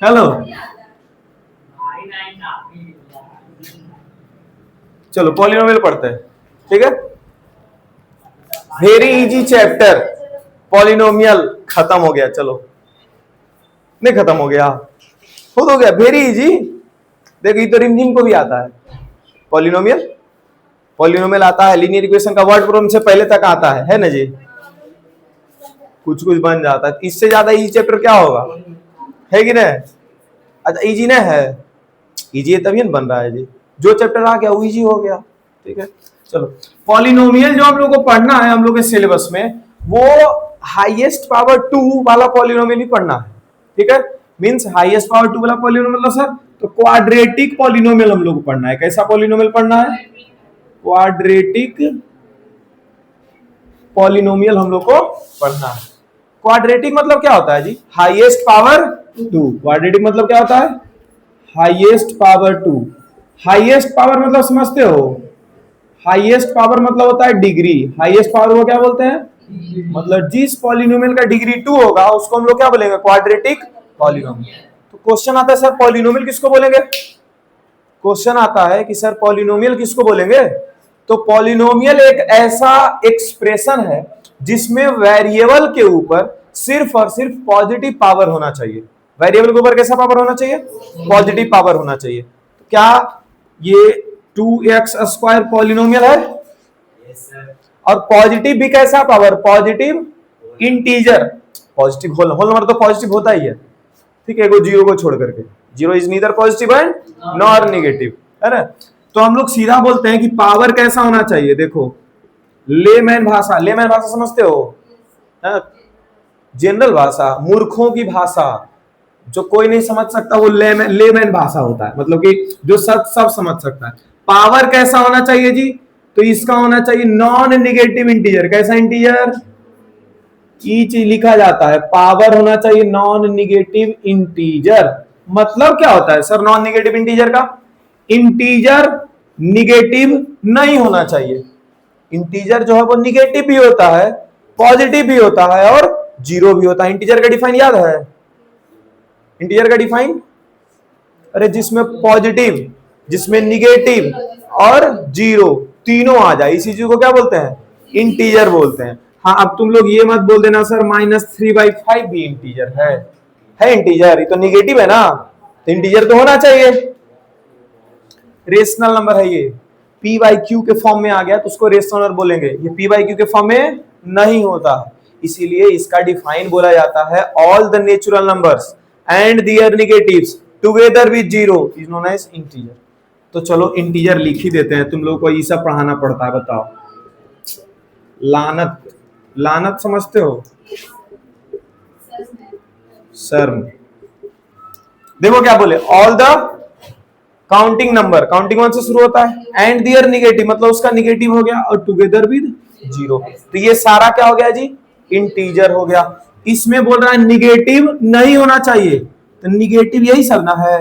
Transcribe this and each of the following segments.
Hello, चलो polynomial पढ़ते हैं, ठीक है। वेरी इजी चैप्टर पॉलिनोमियल खत्म हो गया। चलो, नहीं खत्म हो गया, खुद हो गया, वेरी इजी। देखो ये तो रिमझिम को भी आता है पॉलिनोमियल। पॉलिनोमियल आता है, लीनियर इक्वेशन का वर्ड प्रॉब्लम से पहले तक आता है ना जी। कुछ कुछ बन जाता है। इससे ज्यादा इजी चैप्टर क्या होगा, है कि नहीं? अच्छा इजी नहीं है, इजी तभी न बन रहा है जी। जो चैप्टर आ गया वो इजी हो गया, ठीक है। चलो, पॉलिनोमियल जो हम लोग को पढ़ना है हम लोग के सिलेबस में, वो हाईएस्ट पावर 2 वाला पॉलिनोमियल ही पढ़ना है, ठीक है। मींस हाईएस्ट पावर 2 वाला पॉलिनोमियल सर, तो क्वाड्रेटिक पॉलिनोमियल हम लोग को पढ़ना है। कैसा पॉलिनोमियल पढ़ना है? क्वाड्रेटिक पॉलिनोमियल हम लोग को पढ़ना है। क्वाड्रेटिक मतलब क्या होता है जी? Highest power 2। क्वाड्रेटिक मतलब क्या होता है? Highest power 2। हाईएस्ट पावर मतलब समझते हो? हाईएस्ट पावर मतलब होता है डिग्री। हाईएस्ट पावर को क्या बोलते हैं? मतलब जिस पॉलिनोमियल का डिग्री 2 होगा उसको हम लोग क्या बोलेंगे? Quadratic polynomial. तो क्वेश्चन आता है सर पॉलिनोमियल किसको बोलेंगे? क्वेश्चन आता है कि सर पॉलिनोमियल किसको बोलेंगे? तो पॉलिनोमियल एक ऐसा एक्सप्रेशन है जिसमें वेरिएबल के ऊपर सिर्फ और सिर्फ पॉजिटिव पावर होना चाहिए। वेरिएबल के ऊपर कैसा पावर होना चाहिए? पॉजिटिव पावर होना चाहिए। तो क्या ये 2x² पॉलिनोमियल है? और पॉजिटिव भी कैसा power? Positive integer. Positive whole number तो पॉजिटिव होता ही है, ठीक है, जीरो को छोड़ करके। Zero is neither positive and nor negative, है ना। तो हम लोग सीधा बोलते हैं कि पावर कैसा होना चाहिए। देखो, लेमैन भाषा, लेमैन भाषा समझते हो? जनरल भाषा, मूर्खों की भाषा, जो कोई नहीं समझ सकता वो लेमैन भाषा होता है, मतलब कि जो सब समझ सकता है। पावर कैसा होना चाहिए जी? तो इसका होना चाहिए नॉन नेगेटिव इंटीजर। कैसा इंटीजर? ई चीज लिखा जाता है, पावर होना चाहिए नॉन नेगेटिव इंटीजर। मतलब क्या होता है सर नॉन नेगेटिव इंटीजर का? इंटीजर निगेटिव नहीं होना चाहिए। इंटीजर जो है वो निगेटिव भी होता है, पॉजिटिव भी होता है और जीरो भी होता है। इंटीजर का डिफाइन याद है? इंटीजर का डिफाइन, अरे जिसमें पॉजिटिव, जिसमें निगेटिव और जीरो तीनों आ जाए, इसी चीज को क्या बोलते हैं? इंटीजर बोलते हैं। हाँ, अब तुम लोग ये मत बोल देना सर -3/5 भी इंटीजर है इंटीजर, ये तो निगेटिव है ना, तो इंटीजर तो होना चाहिए। रेशनल नंबर है ये, p/q के फॉर्म में आ गया तो उसको रेशनल नंबर बोलेंगे। ये p/q के फॉर्म में नहीं होता है, इसीलिए इसका डिफाइन बोला जाता है all the natural numbers and their negatives together with zero is known as integer. तो चलो इंटीजर लिख ही देते हैं, तुम लोगों को ये सब पढ़ाना पड़ता है, बताओ। लानत, लानत समझते हो? सर देखो क्या बोले, all the counting number, counting one से शुरू होता है, एंड देयर नेगेटिव मतलब उसका नेगेटिव हो गया, और टुगेदर विद जीरो। तो ये सारा क्या हो गया जी? इंटीजर हो गया। इसमें बोल रहा है निगेटिव नहीं होना चाहिए, तो निगेटिव यही सब ना है,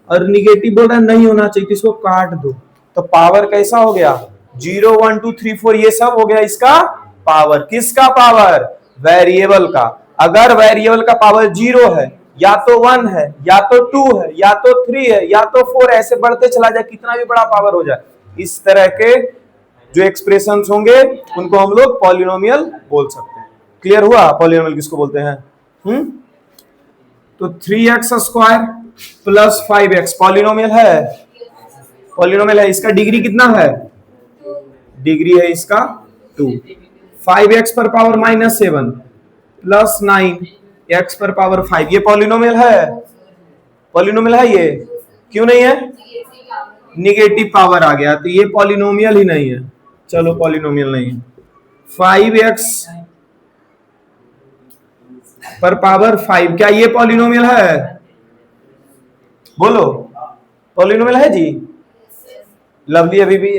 और निगेटिव बोल रहा है नहीं होना चाहिए, तो इसको काट दो। तो पावर कैसा हो गया? 0 1 2 3 4 ये सब हो गया इसका पावर। किसका पावर? वेरिएबल का। अगर वेरिएबल का पावर 0 है, या तो 1 है, या तो 2 है, या तो 3 है, या तो 4, ऐसे बढ़ते चला जाए, कितना भी बड़ा पावर हो जाए, इस तरह के जो एक्सप्रेशंस होंगे उनको हम लोग पॉलिनोमियल बोल सकते हैं। क्लियर हुआ पॉलिनोमियल किसको बोलते हैं? तो 3x² + 5x पॉलिनोमियल है, पॉलिनोमियल है। इसका डिग्री कितना है? डिग्री है इसका 2। 5x पर पावर -7 + 9x पर पावर 5, ये पॉलिनोमियल है? पॉलिनोमियल है ये? क्यों नहीं है? निगेटिव पावर आ गया, तो ये पॉलिनोमियल ही नहीं है। चलो पॉलिनोमियल नहीं है। 5x पर पावर 5, क्या ये पॉलिनोमियल है? बोलो, पॉलिनोमियल है जी? लवली अभी भी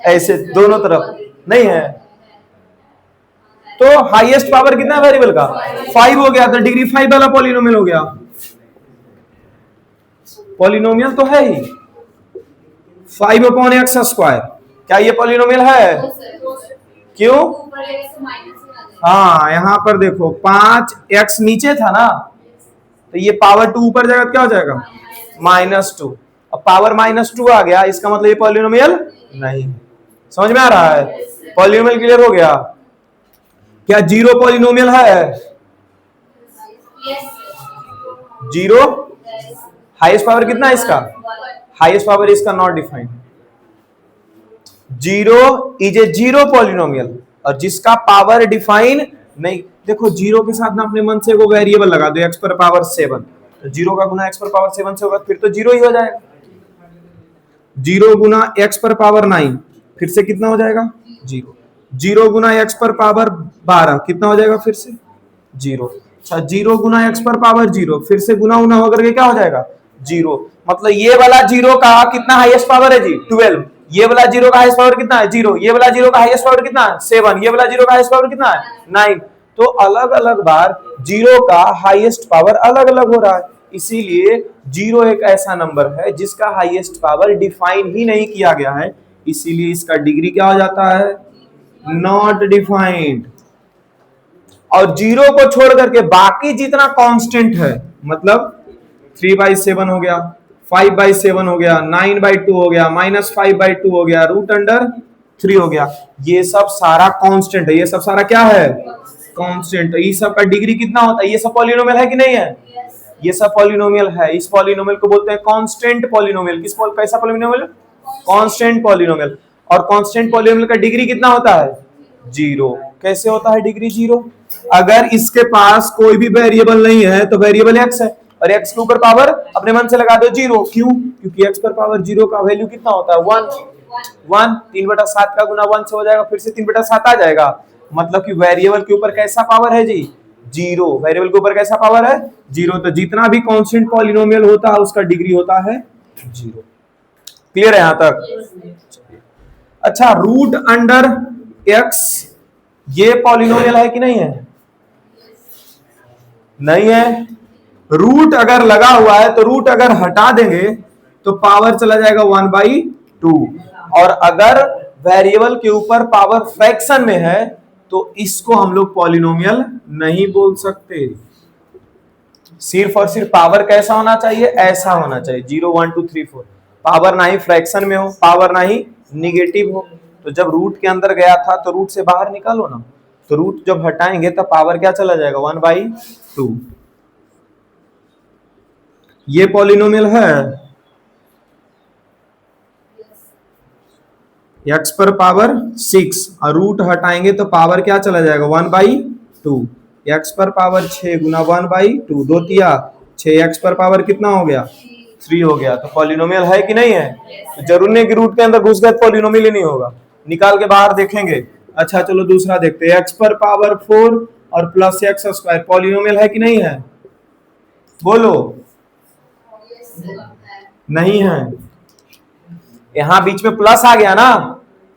ऐसे दोनों तरफ नहीं है। तो हाईएस्ट पावर कितना है वेरिएबल का? 5 हो गया, तो डिग्री 5 वाला पॉलिनोमियल हो गया। पॉलिनोमियल तो है ही। 5/x², क्या ये पॉलिनोमियल है? क्यों? हाँ, यहां पर देखो 5x नीचे था ना, तो ये पावर 2 ऊपर जाएगा क्या हो जाएगा -2। अब पावर -2 आ गया, इसका मतलब ये पॉलिनोमियल नहीं है। समझ में आ रहा है? पॉलिनोमियल क्लियर हो गया? क्या जीरो पॉलिनोमियल है? जीरो हाईएस्ट पावर कितना है इसका? हाईएस्ट पावर इसका not defined. Zero is a zero polynomial, और जिसका पावर डिफाइन नहीं। देखो जीरो के साथ ना अपने मन से वो वेरिएबल लगा दो, एक्स पर पावर 7, तो जीरो का गुना एक्स पर पावर 7 से होगा, फिर तो जीरो ही हो जाएगा। जीरो गुना एक्स पर पावर 9, फिर से कितना हो जाएगा? जीरो। जीरो गुना एक्स पर पावर 12 कितना हो जाएगा? फिर से जीरो। अच्छा, जीरो गुना एक्स पर पावर 0, फिर से गुना उना होकर के क्या हो जाएगा? जीरो। मतलब ये वाला जीरो का कितना हाईएस्ट पावर है जी? 12। ये वाला जीरो का हाईएस्ट पावर कितना है? जीरो। ये वाला जीरो का हाईएस्ट पावर कितना है? 7। ये वाला जीरो का हाईएस्ट पावर कितना है? 9। तो अलग अलग बार जीरो का हाईएस्ट पावर अलग अलग हो रहा है, इसीलिए जीरो एक ऐसा नंबर है जिसका हाईएस्ट पावर डिफाइन ही नहीं किया गया है, इसीलिए इसका डिग्री क्या हो जाता है? Not defined. और जीरो को छोड़ करके बाकी जितना कांस्टेंट है, मतलब 3/7 हो गया, 5/7 हो गया, 9/2 हो गया, -5/2 हो गया, √3 हो गया, ये सब सारा कांस्टेंट है। ये सब सारा क्या है? कांस्टेंट। ये सब का डिग्री कितना होता है? ये सब पॉलिनोमियल है कि नहीं है? ये सब पॉलिनोमियल है। इस पॉलिनोमियल को बोलते हैं कांस्टेंट पॉलिनोमियल। कैसा पॉलिनोमियल? Constant polynomial. और कांस्टेंट पॉलिनोमियल का डिग्री कितना होता है? जीरो। कैसे होता है डिग्री जीरो? अगर इसके पास कोई भी वेरिएबल नहीं है तो वेरिएबल एक्स है, और एक्स के ऊपर पावर अपने मन से लगा दो जीरो। क्यों? क्योंकि एक्स पर पावर जीरो का वैल्यू कितना होता है? 1। 3/7 का गुना 1 से हो जाएगा, फिर से 3/7 आ जाएगा। मतलब कि वेरिएबल के ऊपर कैसा पावर है जी? जीरो। वेरिएबल के ऊपर कैसा पावर है? जीरो। तो जितना भी कांस्टेंट पॉलिनोमियल होता है उसका डिग्री होता है जीरो। क्लियर है यहां तक? अच्छा, रूट अंडर एक्स ये पॉलिनोमियल है कि नहीं है? नहीं है। रूट अगर लगा हुआ है तो रूट अगर हटा देंगे तो पावर चला जाएगा 1/2। और अगर वेरिएबल के ऊपर पावर फ्रैक्शन में है तो इसको हम लोग पॉलिनोमियल नहीं बोल सकते। सिर्फ और सिर्फ पावर कैसा होना चाहिए? ऐसा होना चाहिए, 0 1 2 3 4। पावर ना ही फ्रैक्शन में हो, पावर ना ही निगेटिव हो। तो जब रूट के अंदर गया था तो रूट से बाहर निकालो ना, तो रूट जब हटाएंगे तब पावर क्या चला जाएगा? 1/2। ये पॉलिनोमियल है। एक्स पर पावर 6 और रूट हटाएंगे तो पावर क्या चला जाएगा? 1/2। एक्स पर पावर 6 गुना 1/2, 2 तिया 6, एक्स पर पावर कितना हो गया? 3 हो गया। तो पॉलिनोमियल है कि नहीं है? तो जरूर नहीं कि रूट के अंदर घुस गए पॉलिनोमियल ही नहीं होगा, निकाल के बाहर देखेंगे। अच्छा चलो दूसरा देखते हैं। एक्स पर पावर 4 और प्लस एक्स स्क्वायर पॉलिनोमियल है कि नहीं है? बोलो। नहीं है। यहां बीच में प्लस आ गया ना।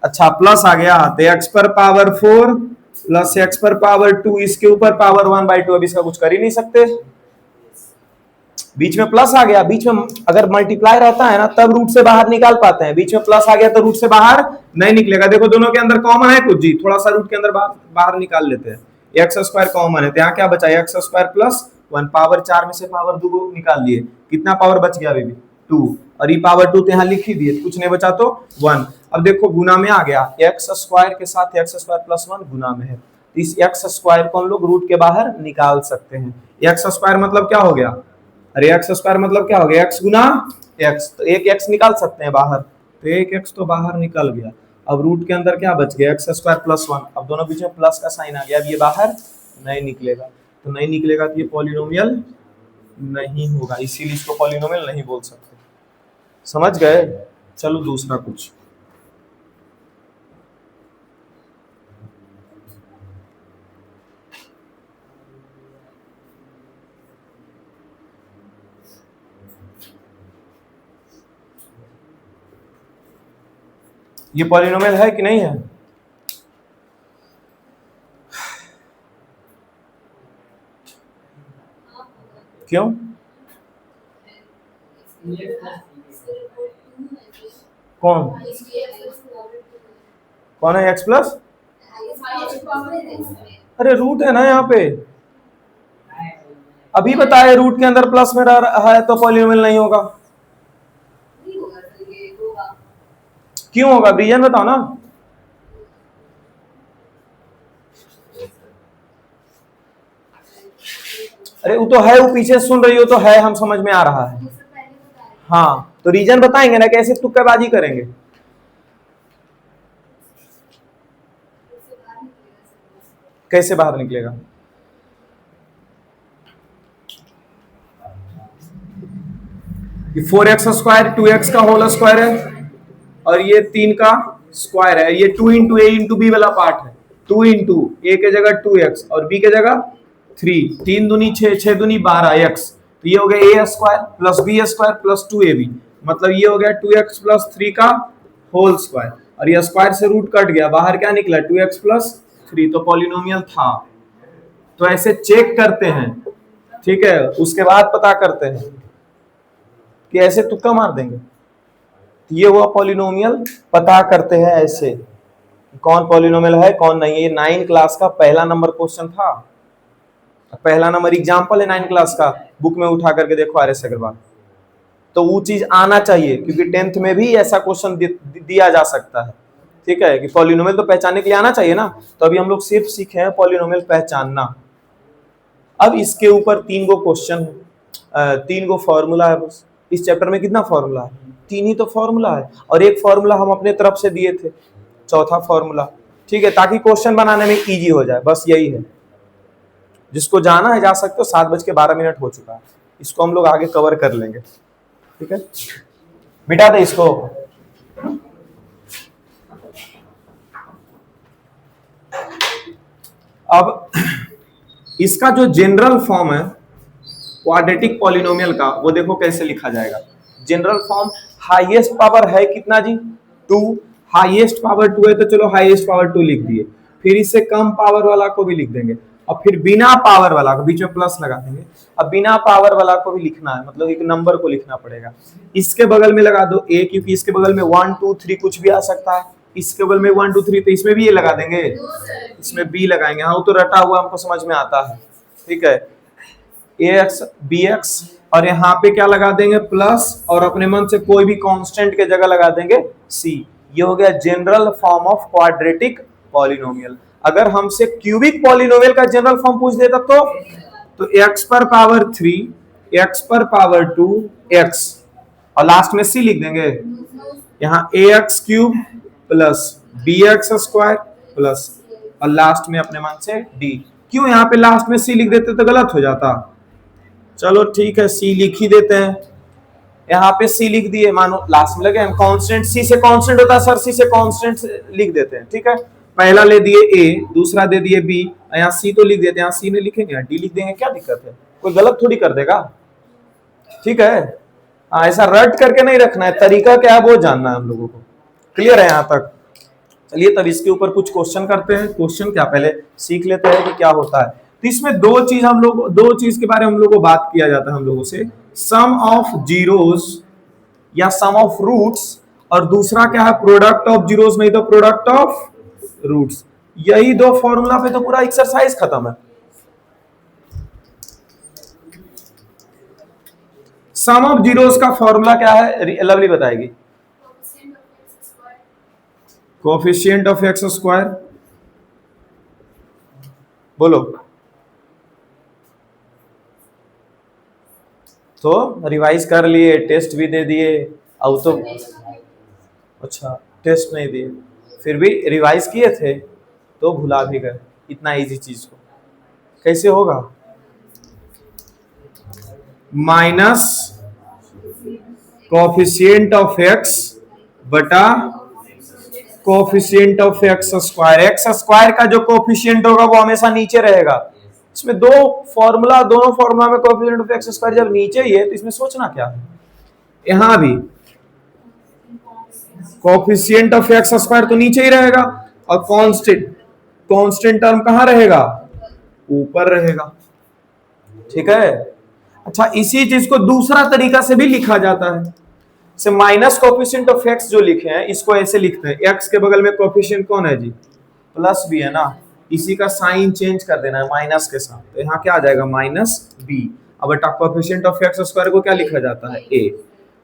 अच्छा, प्लस आ गया तो एक्स पर पावर 4 प्लस एक्स पर पावर 2, इसके ऊपर पावर 1/2। अब इसका कुछ कर ही नहीं सकते, बीच में प्लस आ गया। बीच में अगर मल्टीप्लाई रहता है ना तब रूट से बाहर निकाल पाते हैं, बीच में प्लस आ गया तो रूट से बाहर नहीं निकलेगा। देखो दोनों के अंदर कॉमन है कुछ जी, थोड़ा सा रूट के अंदर बाहर निकाल लेते हैं। एक्स स्क्वायर कॉमन है तो यहाँ क्या बचा? X square plus 1। पावर 4 में से पावर 2 निकाल दिए, कितना पावर बच गया बेबी? 2। और ये पावर 2 तो यहाँ लिख ही दिए, कुछ नहीं बचा तो 1। अब देखो गुना में आ गया, एक्स स्क्वायर के साथ एक्स स्क्वायर प्लस 1 गुना में है, तो इस एक्स स्क्वायर को हम लोग रूट के बाहर निकाल सकते हैं। एक्स स्क्वायर मतलब क्या हो गया? अरे एक्स स्क्वायर मतलब क्या हो गया? एक्स गुना एक्स। तो एक एक्स निकाल सकते हैं बाहर, तो एक एक्स तो बाहर निकल गया। अब रूट के अंदर क्या बच गया? X square plus 1। अब दोनों बीच में प्लस का साइन आ गया, अब ये बाहर नहीं निकलेगा। तो नहीं निकलेगा तो ये पॉलिनोमियल नहीं होगा, इसीलिए इसको पॉलिनोमियल नहीं बोल सकते। समझ गए? चलो दूसरा कुछ। ये पॉलिनोमियल है कि नहीं है? क्यों? कौन कौन है एक्स प्लस? अरे रूट है ना यहाँ पे। अभी बताए रूट के अंदर प्लस में रहा है तो पॉलिनोमियल नहीं होगा। क्यों होगा रीजन बताओ ना। अरे वो तो है, वो पीछे सुन रही हो तो है, हम समझ में आ रहा है। हाँ तो रीजन बताएंगे ना, कैसे तुक्केबाजी करेंगे। कैसे बाहर निकलेगा? ये 4x स्क्वायर 2x का होल स्क्वायर है और ये 3 का स्क्वायर है। ये 2 इंटू ए इंटू बी वाला पार्ट है। 2 इंटू ए के जगह 2x और बी के जगह 3, 3 दूनी 6, 6 दूनी 12x, तो ये हो गया a square plus b square plus 2ab, मतलब ये हो गया 2x प्लस 3 का होल स्क्वायर, और ये स्क्वायर से रूट कट गया, बाहर क्या निकला 2x प्लस 3, तो पॉलिनोमियल था। तो ऐसे चेक करते हैं, ठीक है, उसके बाद पता करते हैं कि ऐसे तुक्का मार देंगे। ये हुआ पॉलिनोमियल, पता करते हैं ऐसे कौन पॉलिनोमियल है कौन नहीं है। ये 9 क्लास का पहला नंबर क्वेश्चन था, पहला नंबर एग्जांपल है 9 क्लास का, बुक में उठा करके देखो आर.एस. अग्रवाल। तो वो चीज आना चाहिए क्योंकि 10th में भी ऐसा क्वेश्चन दिया जा सकता है, ठीक है, कि पॉलिनोमियल तो पहचानने के लिए आना चाहिए ना। तो अभी हम लोग सिर्फ सीखे हैं पॉलिनोमियल पहचानना। अब इसके ऊपर 3 गो क्वेश्चन है, 3 गो फॉर्मूला है बस। इस चैप्टर में कितना फॉर्मूला है? 3 ही तो फॉर्मूला है, और एक फॉर्मूला हम अपने तरफ से दिए थे, चौथा फॉर्मूला, ठीक है, ताकि क्वेश्चन बनाने में इजी हो जाए, बस यही है। जिसको जाना है जा सकते हो, 7:12 हो चुका है, इसको हम लोग आगे कवर कर लेंगे, ठीक है। मिटा दे इसको। अब इसका जो जनरल फॉर्म है क्वाड्रेटिक पॉलिनोमियल का, वो देखो कैसे लिखा जाएगा। जनरल फॉर्म, हाईएस्ट पावर है कितना जी 2, हाईएस्ट पावर 2 है तो चलो हाईएस्ट पावर 2 लिख दिए, फिर इससे कम पावर वाला को भी लिख देंगे, और फिर बिना पावर वाला को बीच में प्लस लगा देंगे। अब बिना पावर वाला को भी लिखना है, मतलब एक नंबर को लिखना पड़ेगा। इसके बगल में लगा दो ए, क्योंकि इसके बगल में 1 2 3 कुछ भी आ सकता है, इसके बगल में 1 2 3, तो इसमें भी ये लगा देंगे, इसमें बी लगाएंगे। हाँ वो तो रटा हुआ हमको समझ में आता है, ठीक है, ax bx, और यहाँ पे क्या लगा देंगे प्लस, और अपने मन से कोई भी कांस्टेंट के जगह लगा देंगे c। ये हो गया general form of quadratic polynomial. अगर हमसे क्यूबिक पॉलिनोमियल का जनरल फॉर्म पूछ देता तो x पर पावर 3, x पर पावर 2 x, और लास्ट में c लिख देंगे। यहाँ ax cube plus bx square plus, और लास्ट में अपने मन से d। क्यों यहाँ पे लास्ट में c लिख देते तो गलत हो जाता, चलो ठीक है c लिख ही देते हैं। यहाँ पे c लिख दिए, मानो लास्ट में लगे कांस्टेंट, c से कांस्टेंट होता है सर, c से कांस्टेंट लिख देते हैं, ठीक है। पहला ले दिए a, दूसरा दे दिए b, यहाँ c तो लिख देते हैं, यहाँ c नहीं लिखेंगे, यहाँ d लिख देंगे, क्या दिक्कत है, कोई गलत थोड़ी कर देगा, ठीक है। ऐसा रट करके नहीं रखना है, तरीका क्या है वो जानना है हम लोगों को। क्लियर है यहाँ तक? चलिए तब इसके ऊपर कुछ क्वेश्चन करते हैं। क्वेश्चन क्या, पहले सीख लेते हैं कि क्या होता है। तो इसमें दो चीज के बारे में हम लोग को बात किया जाता है हम लोगों से, सम ऑफ जीरोस या सम ऑफ रूट्स, और दूसरा क्या है प्रोडक्ट ऑफ जीरोस नहीं तो प्रोडक्ट ऑफ रूट्स। यही दो फॉर्मूला पे तो पूरा एक्सरसाइज खत्म है। सम ऑफ जीरोस का फॉर्मूला क्या है, लवली बताएगी। कोफिशिएंट ऑफ एक्स स्क्वायर, बोलो। तो रिवाइज कर लिए, टेस्ट भी दे दिए, अब तो अच्छा टेस्ट नहीं दिए, फिर भी रिवाइज किए थे तो भुला भी गए इतना इजी चीज को। कैसे होगा, माइनस कोफिशिएंट ऑफ एक्स बटा coefficient of x square. X square का जो कोफिशिएंट होगा वो हमेशा नीचे रहेगा। इसमें दोनों फॉर्मूला में कोफिशिएंट ऑफ एक्स स्क्वायर जब नीचे ही है तो इसमें सोचना क्या है। यहां भी कोफिशिएंट ऑफ एक्स स्क्वायर तो नीचे ही रहेगा, और कांस्टेंट टर्म कहां रहेगा, ऊपर रहेगा, ठीक है। अच्छा इसी चीज को दूसरा तरीका से भी लिखा जाता है, से माइनस कोफिशिएंट ऑफ एक्स जो लिखे हैं इसको ऐसे लिखते हैं, एक्स के बगल में कोफिशिएंट कौन है जी, प्लस बी है ना, इसी का साइन चेंज कर देना है माइनस के साथ, तो यहाँ क्या आ जाएगा माइनस बी। अब बेटा कोएफिशिएंट ऑफ एक्स स्क्वायर को क्या लिखा जाता है, ए।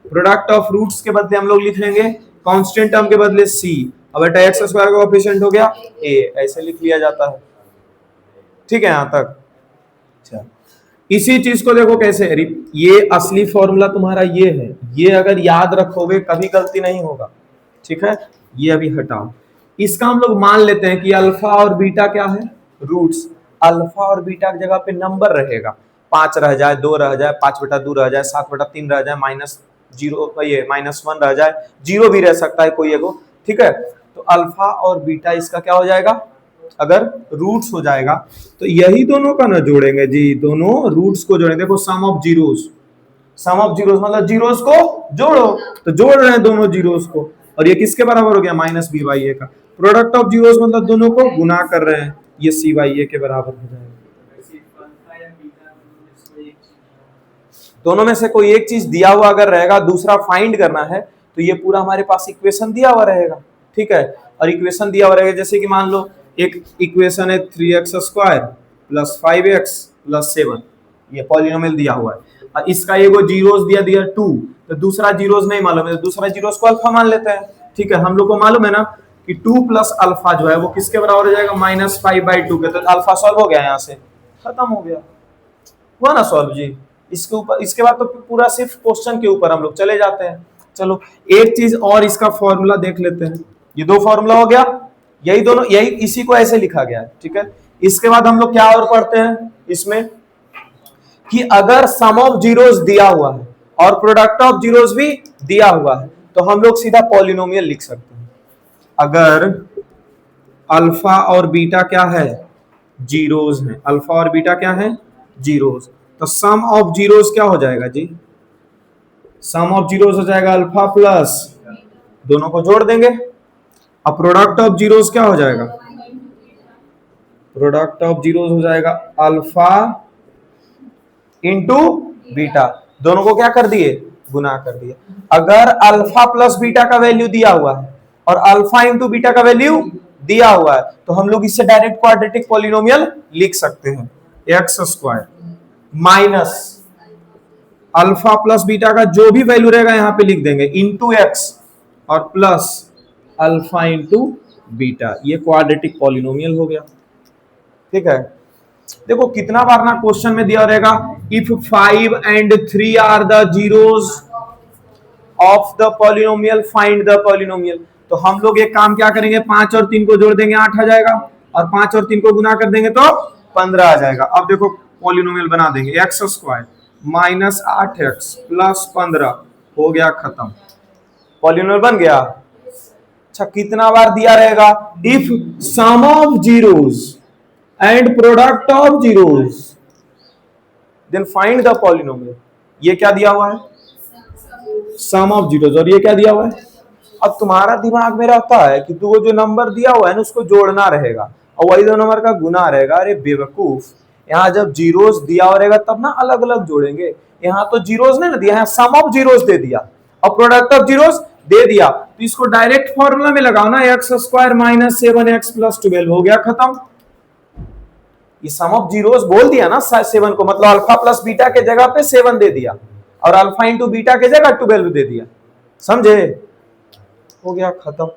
प्रोडक्ट ऑफ रूट्स के बदले हम लोग लिख लेंगे कांस्टेंट टर्म के बदले सी। अब बेटा एक्स स्क्वायर का कोएफिशिएंट हो गया ए, ऐसे लिख लिया जाता है। ठीक है यहां तक। अच्छा, इसी चीज को देखो कैसे, ये असली फॉर्मूला तुम्हारा ये है, ये अगर याद रखोगे कभी गलती नहीं होगा। ठीक है, ये अभी हटाओ। इसका हम लोग मान लेते हैं कि अल्फा और बीटा क्या है, रूट्स। अल्फा और बीटा की जगह पे नंबर रहेगा, 5 रह जाए, 2 रह जाए, 5/2 रह जाए, 7/3 रह जाए, -0 ये -1 रह जाए, 0 भी रह सकता है कोई एगो। ठीक है, तो अल्फा और बीटा इसका क्या हो जाएगा, अगर रूट्स हो जाएगा तो यही दोनों का ना जोड़ेंगे जी, दोनों रूट्स को जोड़ेंगे। देखो sum of zeros, sum of zeros मतलब जीरोस को जोड़ो, तो जोड़ रहे हैं दोनों जीरोस को, और ये किसके बराबर हो गया, -b/a का। प्रोडक्ट ऑफ जीरोस मतलब दोनों को गुना कर रहे हैं, ये c/a के बराबर हो जाएगा। दोनों में से कोई एक चीज दिया हुआ अगर रहेगा, दूसरा फाइंड करना है, तो ये पूरा हमारे पास इक्वेशन दिया हुआ रहेगा। ठीक है, और इक्वेशन दिया हुआ रहेगा, जैसे कि मान लो एक इक्वेशन है 3x² + 5x + 7, ये पॉलिनोमियल दिया हुआ है, और इसका एगो जीरोस दिया 2, तो दूसरा जीरोस नहीं मालूम है, तो दूसरा जीरोस को अल्फा मान लेते हैं। ठीक है, हम लोग को मालूम है ना कि 2 + अल्फा जो है वो किसके बराबर हो जाएगा, -5/2 के। तो अल्फा सॉल्व हो गया, यहाँ से खत्म हो गया, हुआ ना सॉल्व जी। इसके ऊपर, इसके बाद तो पूरा सिर्फ क्वेश्चन के ऊपर हम लोग चले जाते हैं। चलो एक चीज और इसका फॉर्मूला देख लेते हैं, ये 2 फॉर्मूला हो गया, यही दोनों, यही इसी को ऐसे लिखा गया है। ठीक है, इसके बाद हम लोग क्या और पढ़ते हैं इसमें, कि अगर सम ऑफ जीरोस दिया हुआ है और प्रोडक्ट ऑफ जीरोस भी दिया हुआ है, तो हम लोग सीधा पॉलिनोमियल लिख सकते हैं। अगर अल्फा और बीटा क्या है, जीरोस है, अल्फा और बीटा क्या है, जीरोस, तो सम ऑफ जीरोस क्या हो जाएगा जी, सम ऑफ जीरोस हो जाएगा अल्फा प्लस, दोनों को जोड़ देंगे। अब प्रोडक्ट ऑफ जीरोस क्या हो जाएगा, प्रोडक्ट ऑफ जीरोस हो जाएगा अल्फा इंटू बीटा, दोनों को क्या कर दिए, गुना कर दिए। अगर अल्फा प्लस बीटा का वैल्यू दिया हुआ है और अल्फा इंटू बीटा का वैल्यू दिया हुआ है, तो हम लोग इससे डायरेक्ट क्वाड्रेटिक पॉलिनोमियल लिख सकते हैं, x² minus alpha plus beta का जो भी वैल्यू रहेगा यहां पे लिख देंगे, इंटू एक्स और प्लस अल्फा इंटू बीटा, ये क्वाड्रेटिक पॉलिनोमियल हो गया। ठीक है, देखो कितना बार ना क्वेश्चन में दिया रहेगा, if 5 and 3 are the zeros of the polynomial find the polynomial. तो हम लोग एक काम क्या करेंगे, 5 और 3 को जोड़ देंगे 8 आ जाएगा, और 5 और 3 को गुना कर देंगे तो 15 आ जाएगा। अब देखो पॉलिनोमियल बना देंगे, x² माइनस 8x प्लस 15 हो गया खत्म, पॉलिनोमियल बन गया। अच्छा कितना बार दिया रहेगा, if sum of zeros and product of zeros then find the polynomial. ये क्या दिया हुआ है, सम ऑफ जीरोस, और ये क्या दिया हुआ है। अब तुम्हारा दिमाग में रहता है कि तू वो जो नंबर दिया हुआ है ना उसको जोड़ना रहेगा, और वही 2 नंबर का गुना रहेगा। अरे बेवकूफ, यहाँ जब जीरोस दिया हो रहेगा तब ना अलग अलग जोड़ेंगे, यहाँ तो जीरोस नहीं ना दिया, यहाँ सम ऑफ जीरोस दे दिया और प्रोडक्ट ऑफ जीरोस दे दिया, तो इसको डायरेक्ट फॉर्मूला में लगाओ ना, x² माइनस 7x प्लस 12 हो गया खत्म। ये सम ऑफ जीरोस बोल दिया ना 7 को, मतलब अल्फा प्लस बीटा के जगह पे 7 दे दिया और अल्फा इंटू बीटा के जगह 12 दे दिया, समझे, हो गया खत्म।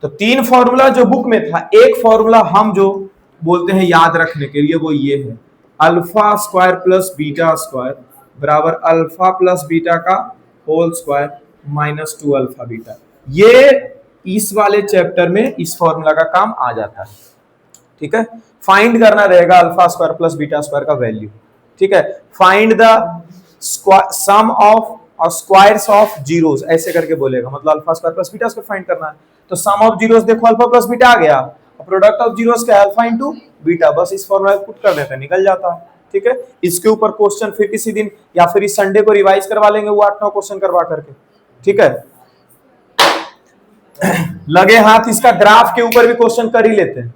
तो 3 फॉर्मूला जो बुक में था, एक फॉर्मूला हम जो बोलते हैं याद रखने के लिए, वो ये है, alpha square plus beta square बराबर अल्फा प्लस बीटा का whole square minus 2 alpha beta. ये इस वाले चैप्टर में इस फॉर्मूला का काम आ जाता है। ठीक है, फाइंड करना रहेगा alpha square plus beta square का वैल्यू। ठीक है, फाइंड द सम ऑफ और स्क्वायर्स ऑफ जीरोस, ऐसे करके बोलेगा, मतलब alpha square plus beta square find करना है। तो सम ऑफ जीरोस देखो अल्फा प्लस बीटा आ गया, प्रोडक्ट ऑफ जीरोस क्या है, अल्फा इंटू बीटा, बस इस फॉर्मूला में पुट कर देते हैं, निकल जाता है। ठीक है, इसके ऊपर क्वेश्चन फिर किसी दिन या फिर इस संडे को रिवाइज करवा लेंगे, वो 8-9 क्वेश्चन करवा करके। ठीक है, लगे हाथ इसका ग्राफ के ऊपर भी क्वेश्चन कर ही लेते हैं।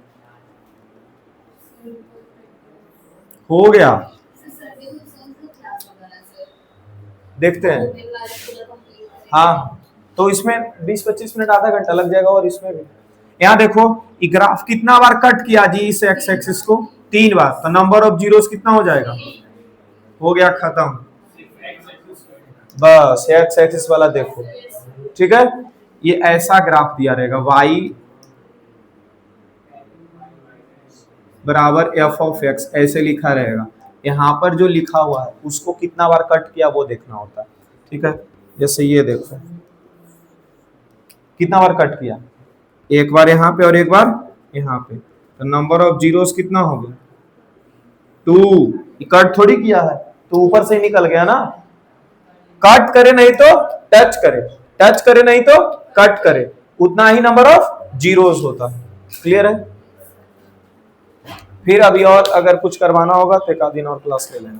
हो गया, देखते हैं। हाँ, तो इसमें 20-25 मिनट आधा घंटा लग जाएगा, और इसमें भी यहाँ देखो ये ग्राफ कितना बार कट किया जी इस एक्स एक्सिस को, 3 बार, तो नंबर ऑफ जीरोस कितना हो जाएगा, हो गया खत्म। बस एक्स एक्सिस वाला देखो, ठीक है, ये ऐसा ग्राफ दिया रहेगा y बराबर एफ ऑफ एक्स, ऐसे लिखा रहेगा। यहाँ पर जो लिखा हुआ है उसको कितना बार कट किया वो देखना होता है, ठीक है। जैसे ये देखो कितना बार कट किया, एक बार यहाँ पे और एक बार यहाँ पे, तो नंबर ऑफ जीरोस कितना हो गया 2। कट थोड़ी किया है तो ऊपर से ही निकल गया ना, कट करे नहीं तो टच करे, टच करे नहीं तो कट करे, उतना ही नंबर ऑफ जीरोस होता है। क्लियर है। फिर अभी और अगर कुछ करवाना होगा तो एक आध दिन और क्लास ले लेना।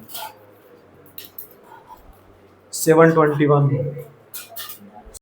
721